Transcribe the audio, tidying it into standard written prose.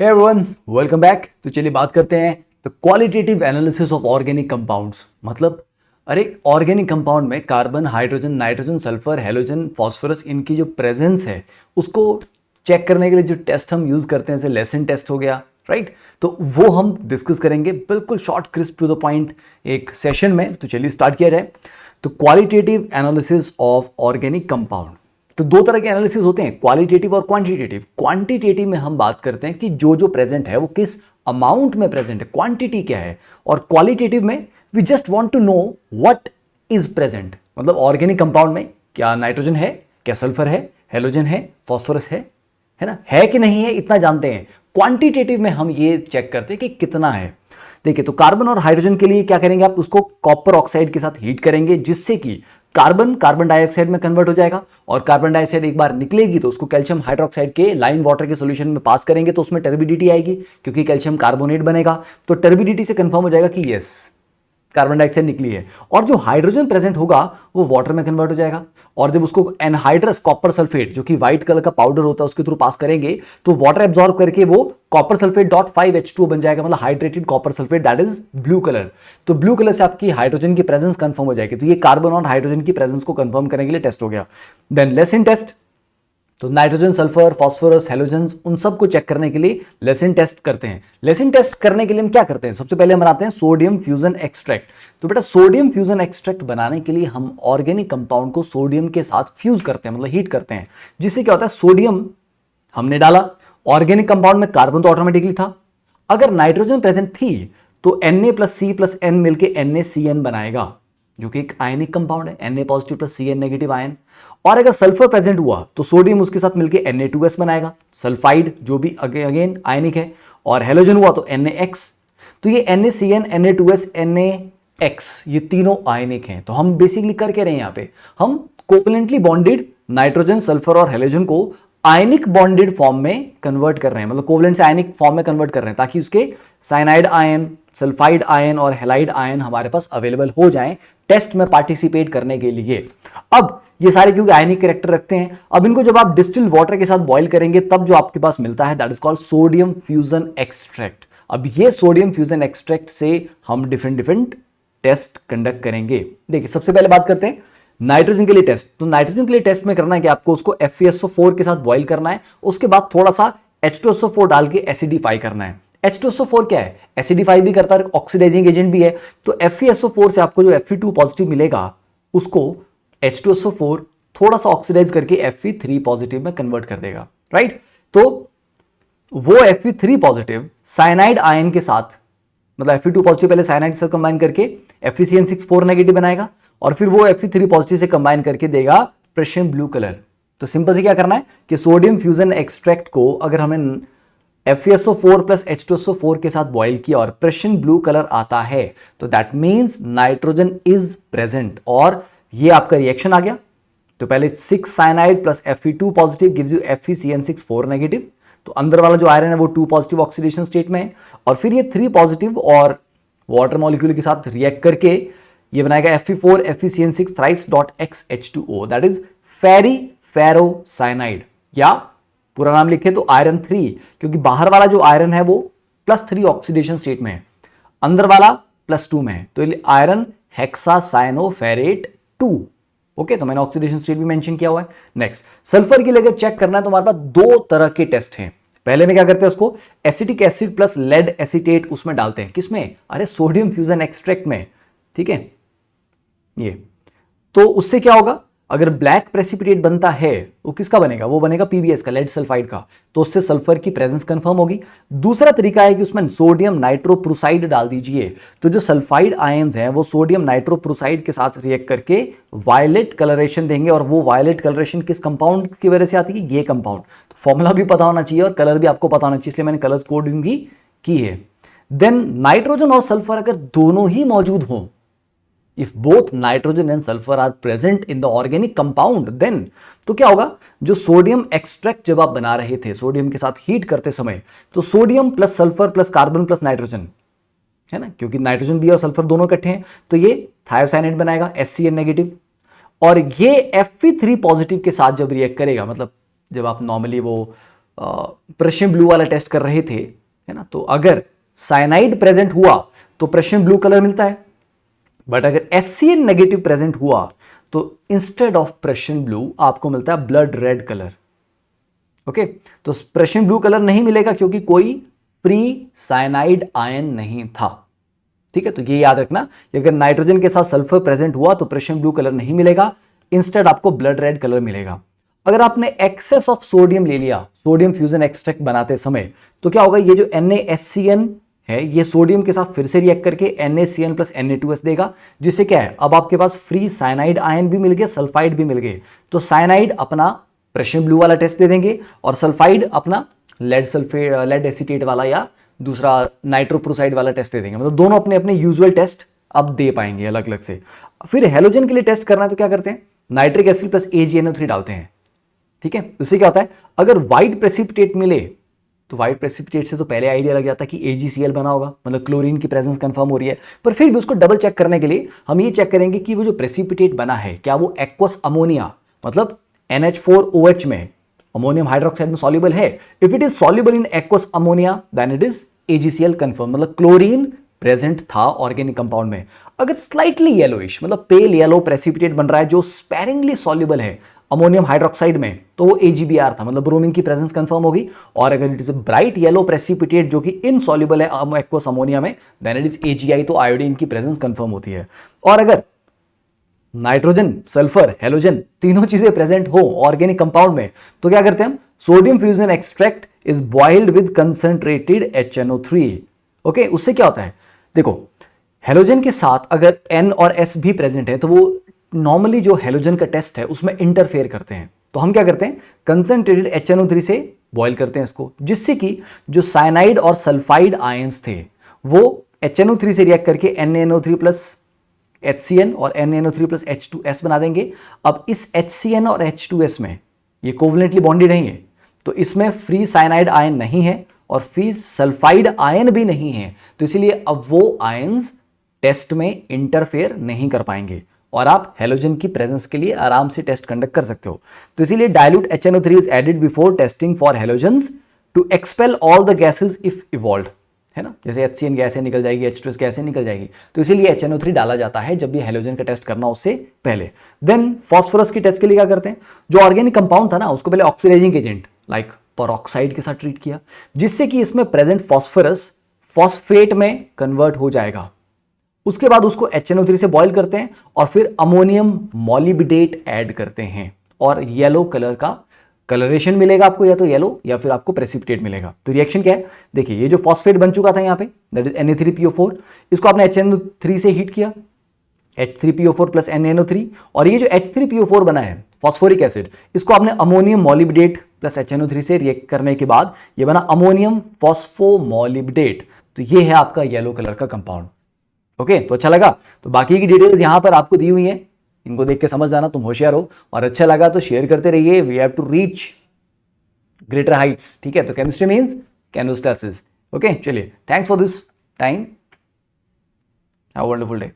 Hey everyone, welcome back. तो चलिए बात करते हैं the qualitative analysis of organic compounds. मतलब अरे ऑर्गेनिक कंपाउंड में carbon, hydrogen, nitrogen, sulphur, halogen, phosphorus, इनकी जो प्रेजेंस है उसको चेक करने के लिए जो टेस्ट हम यूज करते हैं, जैसे लेसन टेस्ट हो गया, राइट। तो वो हम डिस्कस करेंगे बिल्कुल short crisp to the point एक सेशन में। तो चलिए स्टार्ट किया जाए। तो qualitative analysis of organic compound, तो दो तरह के एनालिसिस होते हैं, क्वालिटेटिव और क्वांटिटेटिव। क्वांटिटेटिव में हम बात करते हैं कि जो प्रेजेंट है वो किस अमाउंट में प्रेजेंट है, क्वांटिटी क्या है। और क्वालिटेटिव में we just want to know what is present, मतलब ऑर्गेनिक कंपाउंड में क्या नाइट्रोजन है, क्या सल्फर है, हेलोजन है, फास्फोरस है ना, है कि नहीं है, इतना जानते हैं। क्वांटिटेटिव में हम ये चेक करते हैं कि कितना है। देखिए, तो कार्बन और हाइड्रोजन के लिए क्या करेंगे, आप उसको कॉपर ऑक्साइड के साथ हीट करेंगे, जिससे कि कार्बन डाइऑक्साइड में कन्वर्ट हो जाएगा। और कार्बन डाइऑक्साइड एक बार निकलेगी तो उसको कैल्शियम हाइड्रोक्साइड के लाइम वाटर के सॉल्यूशन में पास करेंगे, तो उसमें टर्बिडिटी आएगी क्योंकि कैल्शियम कार्बोनेट बनेगा। तो टर्बिडिटी से कंफर्म हो जाएगा कि यस कार्बन डाइऑक्साइड निकली है। और जो हाइड्रोजन प्रेजेंट होगा वो वाटर में कन्वर्ट हो जाएगा। और जब उसको एनहाइड्रस कॉपर सल्फेट, जो कि व्हाइट कलर का पाउडर होता है, उसके थ्रू पास करेंगे तो वाटर एब्जॉर्ब करके वो कॉपर सल्फेट .5H2O बन जाएगा, मतलब hydrated copper sulphate, that is blue colour. तो ब्लू कलर से आपकी हाइड्रोजन की प्रेजेंस कंफर्म हो जाएगी। तो ये कार्बन और हाइड्रोजन की प्रेजेंस को कंफर्म करने के लिए टेस्ट हो गया। देन लेसन टेस्ट, तो नाइट्रोजन, सल्फर, फास्फोरस, हेलोजन, उन सब को चेक करने के लिए लेसन टेस्ट करते हैं। लेसन टेस्ट करने के लिए हम क्या करते हैं, सबसे पहले हम बनाते हैं सोडियम फ्यूजन एक्सट्रैक्ट। तो बेटा सोडियम फ्यूजन एक्सट्रैक्ट बनाने के लिए हम ऑर्गेनिक कंपाउंड को सोडियम के साथ फ्यूज करते हैं, मतलब हीट करते हैं। जिससे क्या होता है, सोडियम हमने डाला, ऑर्गेनिक कंपाउंड में कार्बन तो ऑटोमेटिकली था। अगर नाइट्रोजन प्रेजेंट थी तो Na plus C plus N मिलकर NaCN बनाएगा, जो कि एक आयनिक कंपाउंड है, Na positive plus Cn negative ion. और अगर सल्फर प्रेजेंट हुआ तो सोडियम उसके साथ मिलकर Na2S बनाएगा, सल्फाइड, जो भी अगेन आयनिक है। और हेलोजन हुआ तो NaX। तो ये NaCN, Na2S, NaX, ये तीनों आयनिक हैं। तो हम बेसिकली कर क्या रहे हैं यहाँ पे, हम कोवलेंटली बॉन्डेड नाइट्रोजन, सल्फर और हेलोजन को आयनिक बॉन्डेड फॉर्म में कन्वर्ट कर रहे हैं, मतलब कोवलेंट से आयनिक फॉर्म में कन्वर्ट कर रहे हैं, ताकि उसके साइनाइड आयन, सल्फाइड आयन और हेलाइड आयन हमारे पास अवेलेबल हो जाएं टेस्ट में पार्टिसिपेट करने के लिए। अब ये सारे क्योंकि आयनिक कैरेक्टर रखते हैं, अब इनको जब आप डिस्टिल वाटर के साथ बॉईल करेंगे तब जो आपके पास मिलता है that is called sodium fusion extract. अब ये सोडियम फ्यूजन एक्सट्रैक्ट से हम डिफरेंट टेस्ट कंडक्ट करेंगे। देखिए, सबसे पहले बात करते हैं नाइट्रोजन के लिए टेस्ट। तो नाइट्रोजन के लिए टेस्ट में करना है कि आपको उसको FeSO4 के साथ बॉईल करना है, उसके बाद थोड़ा सा H2SO4 डाल के एसिडिफाई करना है। H2SO4 क्या है, एसिडिफाई भी करता है, ऑक्सीडाइजिंग एजेंट भी है। तो FeSO4 से आपको जो Fe2 पॉजिटिव मिलेगा उसको H2SO4 थोड़ा सा ऑक्सीडाइज करके Fe3 पॉजिटिव में कन्वर्ट कर देगा, राइट। तो वो Fe3 पॉजिटिव साइनाइड आयन के साथ, मतलब Fe2 पॉजिटिव पहले साइनाइड से कंबाइन करके FeCN6 नेगेटिव बनाएगा, और फिर वो Fe3 पॉजिटिव से कंबाइन करके देगा प्रेशियम ब्लू कलर। तो सिंपल से क्या करना है कि सोडियम फ्यूजन एक्सट्रैक्ट को अगर हमें FeSO4 प्लस H2SO4 के साथ बॉईल किया और प्रेशियम ब्लू कलर आता है तो that means nitrogen is present, और ये आपका रिएक्शन आ गया। तो पहले 6 cyanide plus Fe2 positive gives you FeCN6 negative. तो अंदर वाला जो आयरन है वो 2 पॉजिटिव ऑक्सीडेशन स्टेट में है, और फिर ये 3 पॉजिटिव और वाटर मॉलिक्यूल के साथ रिएक्ट करके ये बनाएगा Fe4 FeCN6 thrice.XH2O, that is Pheri ferrocyanide, या पूरा नाम लिखे तो आयरन 3, क्योंकि बाहर वाला जो आयरन है वो +3 ऑक्सीडेशन स्टेट में है, अंदर वाला +2 में है, तो आयरन हेक्सासाइनोफेरेट 2। ओके, तो मैंने ऑक्सीडेशन स्टेट भी मेंशन किया हुआ है। नेक्स्ट, सल्फर के लिए अगर चेक करना है तो हमारे पास दो तरह के टेस्ट हैं। पहले में क्या करते हैं, उसको acetic acid plus lead acetate उसमें डालते हैं, किसमें, अरे सोडियम फ्यूजन एक्सट्रैक्ट में, ठीक है। ये तो उससे क्या होगा, अगर ब्लैक प्रेसिपिटेट बनता है वो किसका बनेगा, वो बनेगा PbS का, लेड सल्फाइड का, तो उससे सल्फर की प्रेजेंस कंफर्म होगी। दूसरा तरीका है कि उसमें सोडियम नाइट्रोप्रोसाइड डाल दीजिए, तो जो सल्फाइड आयंस हैं वो सोडियम नाइट्रोप्रोसाइड के साथ रिएक्ट करके वायलेट कलरेशन देंगे, और वो वायलेट कलरेशन किस कंपाउंड की वजह से आती है, ये कंपाउंड। तो फॉर्मूला भी पता होना चाहिए और कलर भी आपको पता होना चाहिए, इसलिए मैंने कलर कोडिंग भी की है। देन नाइट्रोजन और सल्फर अगर दोनों ही मौजूद हों, if both nitrogen and sulfur are present in the organic compound, then तो क्या होगा, जो सोडियम एक्सट्रैक्ट जब आप बना रहे थे सोडियम के साथ हीट करते समय, तो sodium plus sulphur plus carbon plus nitrogen है ना, क्योंकि नाइट्रोजन भी और सल्फर दोनों इकट्ठे हैं, तो ये थायोसाइनाइड बनाएगा SCN नेगेटिव, और ये Fe3 पॉजिटिव के साथ जब रिएक्ट करेगा, मतलब जब आप नॉर्मली वो प्रेशियम ब्लू वाला टेस्ट कर रहे थे, है ना, तो अगर साइनाइड प्रेजेंट हुआ तो प्रेशियम ब्लू कलर मिलता है, बट अगर HCl नेगेटिव प्रेजेंट हुआ तो इंस्टेड ऑफ प्रेशियम ब्लू आपको मिलता है ब्लड रेड कलर। ओके, तो प्रेशियम ब्लू कलर नहीं मिलेगा क्योंकि कोई फ्री साइनाइड आयन नहीं था। ठीक है, तो ये याद रखना कि अगर नाइट्रोजन के साथ सल्फर प्रेजेंट हुआ तो प्रेशियम ब्लू कलर नहीं मिलेगा, इंस्टेड आपको ब्लड रेड कलर मिलेगा। अगर आपने एक्सेस ऑफ सोडियम ले लिया सोडियम फ्यूजन एक्सट्रैक्ट बनाते समय, तो क्या होगा, ये जो NaSCN है ये सोडियम के साथ फिर से रिएक्ट करके NaCN प्लस Na2S देगा, जिससे क्या है, अब आपके पास फ्री साइनाइड आयन भी मिल गए, सल्फाइड भी मिल गए। तो साइनाइड अपना प्रेशियम ब्लू वाला टेस्ट दे देंगे और सल्फाइड अपना लेड एसीटेट वाला या दूसरा नाइट्रोप्रोसाइड वाला टेस्ट दे देंगे। मतलब दोनों अपने अपने यूजुअल टेस्ट अब दे पाएंगे अलग अलग से। फिर हेलोजन के लिए टेस्ट करना है तो क्या करते हैं, नाइट्रिक एसिड प्लस AgNO3 डालते हैं। ठीक है, उससे क्या होता है, अगर व्हाइट प्रेसिपिटेट मिले तो व्हाइट प्रेसिपिटेट से तो पहले आइडिया लग जाता है कि AgCl बना होगा, मतलब क्लोरीन की प्रेजेंस कंफर्म हो रही है। पर फिर भी उसको डबल चेक करने के लिए हम ये चेक करेंगे कि वो जो प्रेसिपिटेट बना है क्या वो एक्वस अमोनिया मतलब NH4OH में अमोनियम हाइड्रोक्साइड में सॉल्युबल है। If it is soluble in aqueous ammonia then it is AgCl confirm, मतलब क्लोरीन प्रेजेंट था ऑर्गेनिक कंपाउंड में। अगर स्लाइटली येलोइश मतलब पेल येलो प्रेसिपिटेट बन रहा है जो स्पेरिंगली सॉल्युबल है अमोनियम हाइड्रोक्साइड में, तो वो AgBr था, मतलब ब्रोमीन की प्रेजेंस कंफर्म होगी। और अगर it is bright yellow precipitate जो कि इनसॉल्युबल है एक्वस अमोनिया में, देन इट इज AgI, तो आयोडीन की प्रेजेंस कंफर्म होती है। और अगर नाइट्रोजन, सल्फर, हेलोजन तीनों चीजें प्रेजेंट हो ऑर्गेनिक कंपाउंड में, तो क्या करते हैं हम, sodium fusion extract is boiled with concentrated HNO3। Okay, उससे क्या होता है, देखो हेलोजन के साथ अगर N और S भी प्रेजेंट है तो वो नॉर्मली जो हेलोजन का टेस्ट है उसमें इंटरफेयर करते हैं। तो हम क्या करते हैं, कंसंट्रेटेड HNO3 से बॉइल करते हैं इसको, जिससे कि जो साइनाइड और सल्फाइड आयंस थे वो HNO3 से रिएक्ट करके NaNO3 प्लस HCN और NaNO3 प्लस H2S बना देंगे। अब इस HCN और H2S में ये कोवलेंटली बॉन्डेड नहीं है, तो इसमें फ्री साइनाइड आयन नहीं है और फ्री सल्फाइड आयन भी नहीं है, तो इसीलिए अब वो आयंस टेस्ट में इंटरफेयर नहीं कर पाएंगे और आप हेलोजन की प्रेजेंस के लिए आराम से टेस्ट कंडक्ट कर सकते हो। तो इसीलिए dilute HNO3 is added before testing for halogens to expel all the gases if evolved, है ना, जैसे HCN गैस है निकल जाएगी, H2S गैस है निकल जाएगी, तो इसीलिए HNO3 डाला जाता है जब भी हेलोजन का टेस्ट करना उससे पहले। देन फॉस्फोरस की टेस्ट के लिए क्या करते हैं, जो ऑर्गेनिक कंपाउंड था ना उसको पहले ऑक्सीडाइजिंग एजेंट लाइक परऑक्साइड के साथ ट्रीट किया, जिससे कि इसमें प्रेजेंट फॉस्फोरस फॉस्फेट में कन्वर्ट हो जाएगा। उसके बाद उसको HNO3 से बॉइल करते हैं और फिर अमोनियम मॉलिब्डेट ऐड करते हैं और येलो कलर का कलरेशन मिलेगा आपको, या तो येलो या फिर आपको प्रेसिपिटेट मिलेगा। तो रिएक्शन क्या है, देखिए ये जो फॉस्फेट बन चुका था यहाँ पे दैट इज Na3PO4, इसको आपने HNO3 से हीट किया, H3PO4 प्लस NaNO3, और ये जो H3PO4 बना है फॉस्फोरिक एसिड, इसको आपने अमोनियम मॉलिब्डेट प्लस HNO3 से रिएक्ट करने के बाद ये बना अमोनियम फॉस्फोमॉलिब्डेट। तो ये है आपका येलो कलर का कंपाउंड। ओके, तो अच्छा लगा, तो बाकी की डिटेल्स यहां पर आपको दी हुई हैं, इनको देख के समझ जाना, तुम होशियार हो। और अच्छा लगा तो शेयर करते रहिए, we have to reach greater heights. ठीक है, तो केमिस्ट्री मींस कैनोस्टैसिस। ओके, चलिए, thanks for this time, have a wonderful day.